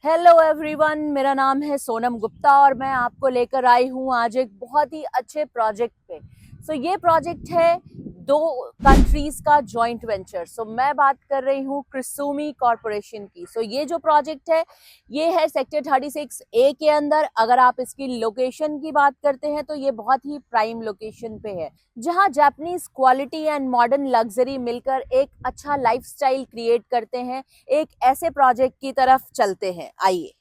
Hello everyone, मेरा नाम है सोनम गुप्ता और मैं आपको लेकर आई हूँ आज एक बहुत ही अच्छे प्रोजेक्ट पे। ये प्रोजेक्ट है दो कंट्रीज का जॉइंट वेंचर। मैं बात कर रही हूँ क्रिसुमी कॉरपोरेशन की। ये जो प्रोजेक्ट है ये है सेक्टर 36A के अंदर। अगर आप इसकी लोकेशन की बात करते हैं तो ये बहुत ही प्राइम लोकेशन पे है, जहाँ Japanese quality and modern luxury मिलकर एक अच्छा लाइफस्टाइल क्रिएट करते हैं। एक ऐसे प्रोजेक्ट की तरफ चलते हैं, आइए।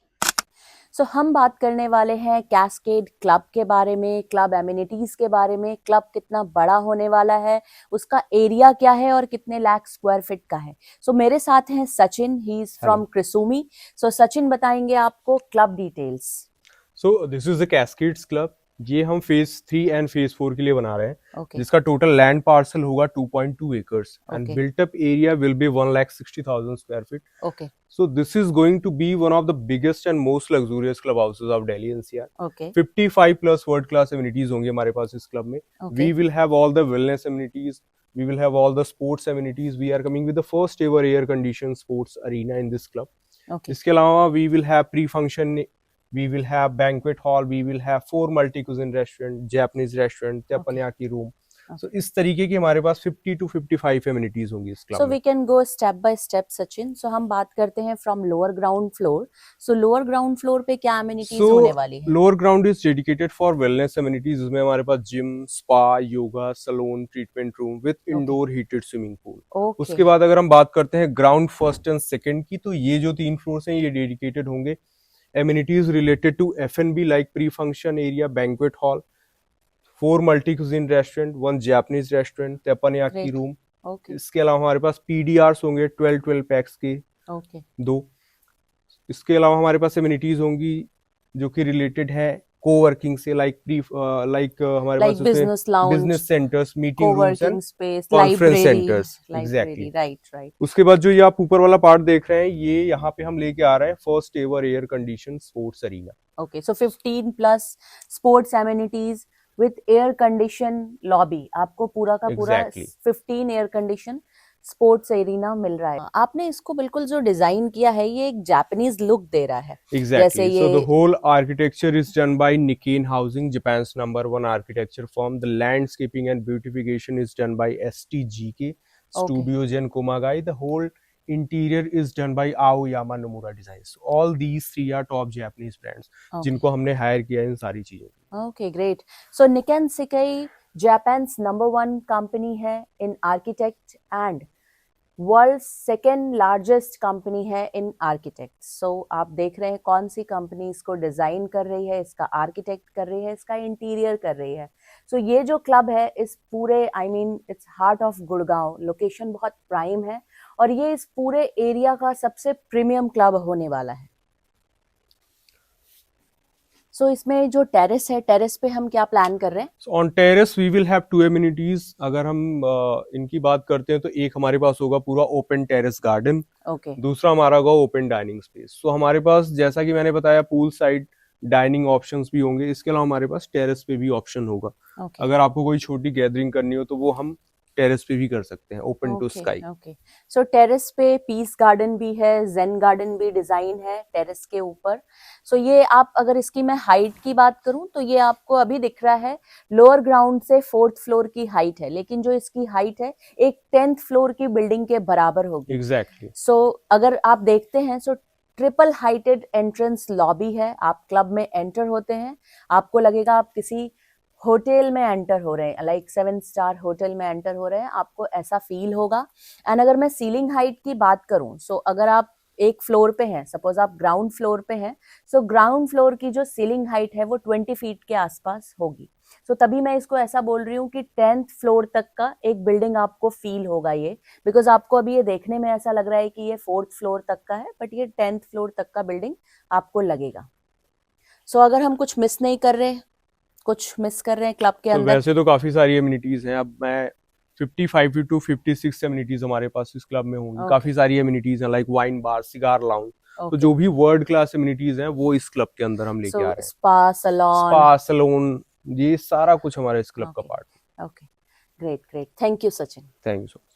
हम बात करने वाले हैं कैस्केड क्लब के बारे में, क्लब एमिनिटीज के बारे में। क्लब कितना बड़ा होने वाला है, उसका एरिया क्या है और कितने लाख स्क्वायर फीट का है। मेरे साथ हैं Sachin, he is from Krisumi. Sachin बताएंगे आपको club details. This is the Cascades club. ये हम फेज 3 एंड फेज 4 के लिए बना रहे हैं, जिसका टोटल लैंड पार्सल होगा 2.2 acres and built up area will be 1,60,000 square feet. Okay. So this is going to be one of the biggest and most luxurious club houses of Delhi NCR. Okay. 55 plus world class amenities होंगे हमारे पास इस club में. Okay. We will have all the wellness amenities. We will have all the sports amenities. We are coming with the first ever air conditioned sports arena in this club. Okay. इसके अलावा we will have pre-function, we will have banquet hall, we will have 4 multi-cuisine restaurant, Japanese restaurant, teppanyaki room. So इस तरीके की हमारे पास 50 to 55 amenities होंगी इस club में. We can go step by step, Sachin. हम बात करते हैं from lower ground floor. Lower ground floor पे क्या amenities होने वाली है? Lower ground is dedicated for wellness amenities. इसमें हमारे पास gym, spa, yoga, salon, treatment room with indoor heated swimming pool. उसके बाद अगर हम बात करते हैं ground first and second की, तो ये जो 3 floors हैं ये dedicated होंगे amenities related to F&B like pre-function area, banquet hall, 4 multi-cuisine restaurant, 1 Japanese restaurant, teppanyaki room. इसके अलावा हमारे पास PDRs होंगे 12 पैक्स के 2. इसके अलावा हमारे पास एमिनिटीज होंगी जो कि रिलेटेड है कोवर्किंग से, हमारे पास business centres, meeting rooms and conference centres. Exactly right. उसके बाद जो ये आप ऊपर वाला पार्ट देख रहे हैं, ये यहाँ पे हम लेके आ रहे हैं first ever air condition sports arena. 15 plus sports amenities with air condition lobby, आपको पूरा का पूरा 15 एयर कंडीशन स्पोर्ट्स एरिना मिल रहा है। आपने इसको बिल्कुल जो डिजाइन किया है ये एक जापानीज लुक दे रहा है. Exactly. So the whole architecture is done by Nikkei Housing, Japan's #1 architecture firm. The landscaping and beautification is done by STGK Studios in Kumagai. The whole interior is done by Aoyama Nomura Designs. All these 3 are top Japanese brands जिनको हमने higher किया है इन सारी चीजों. Okay, great. So Nikkei Japan's #1 company है in architect and world second largest company है इन architect. आप देख रहे हैं कौन सी कंपनी इसको डिजाइन कर रही है, इसका आर्किटेक्ट कर रही है, इसका इंटीरियर कर रही है. ये जो क्लब है इस पूरे its heart of Gurgaon, location बहुत प्राइम है और ये इस पूरे एरिया का सबसे प्रीमियम क्लब होने वाला है. इसमें जो टेरेस है, टेरेस पे हम क्या प्लान कर रहे हैं? On terrace we will have 2 amenities. अगर हम इनकी बात करते हैं तो एक हमारे पास होगा पूरा ओपन टेरेस गार्डन. दूसरा हमारा होगा ओपन डाइनिंग स्पेस. हमारे पास, जैसा कि मैंने बताया, पूल साइड डाइनिंग ऑप्शंस भी होंगे. इसके अलावा हमारे पास टेरेस पे भी ऑप्शन होगा. अगर आपको कोई छोटी गैदरिंग करनी हो तो वो हम टेरेस पे भी कर सकते हैं, ओपन टू स्काई. टेरेस पे पीस गार्डन भी है, जेन गार्डन भी डिजाइन है टेरेस के ऊपर. ये आप, अगर इसकी मैं हाइट की बात करूं तो ये आपको अभी दिख रहा है लोअर ग्राउंड से 4th फ्लोर की हाइट है, लेकिन जो इसकी हाइट है एक 10th फ्लोर की बिल्डिंग के बराबर होगी. एग्जैक्टली. अगर आप देखते हैं ट्रिपल हाइटेड एंट्रेंस लॉबी है. आप क्लब में एंटर होते हैं, आपको लगेगा आप किसी होटल में एंटर हो रहे हैं, लाइक 7 स्टार होटल में एंटर हो रहे हैं, आपको ऐसा फील होगा. एंड अगर मैं सीलिंग हाइट की बात करूं, अगर आप एक फ्लोर पे हैं, सपोज आप ग्राउंड फ्लोर पे हैं, ग्राउंड फ्लोर की जो सीलिंग हाइट है वो 20 फीट के आसपास होगी. तभी मैं इसको ऐसा बोल रही हूँ कि 10th फ्लोर तक का एक बिल्डिंग आपको फील होगा ये, बिकॉज आपको अभी ये देखने में ऐसा लग रहा है कि ये 4th फ्लोर तक का है, बट ये 10th फ्लोर तक का बिल्डिंग आपको लगेगा. अगर हम कुछ मिस नहीं कर रहे, कुछ मिस कर रहे हैं क्लब के अंदर? वैसे तो काफी सारी एमिनिटीज हैं. अब मैं 55 to 56 एमिनिटीज हमारे पास इस क्लब में होंगी. काफी सारी एमिनिटीज हैं, लाइक वाइन बार, सिगार लाउंज. तो जो भी वर्ल्ड क्लास एमिनिटीज हैं वो इस क्लब के अंदर हम लेके आ रहे हैं. स्पा सैलून, ये सारा कुछ हमारे इस क्लब का पार्ट है. Okay, great. Thank you Sachin. Thank you so much.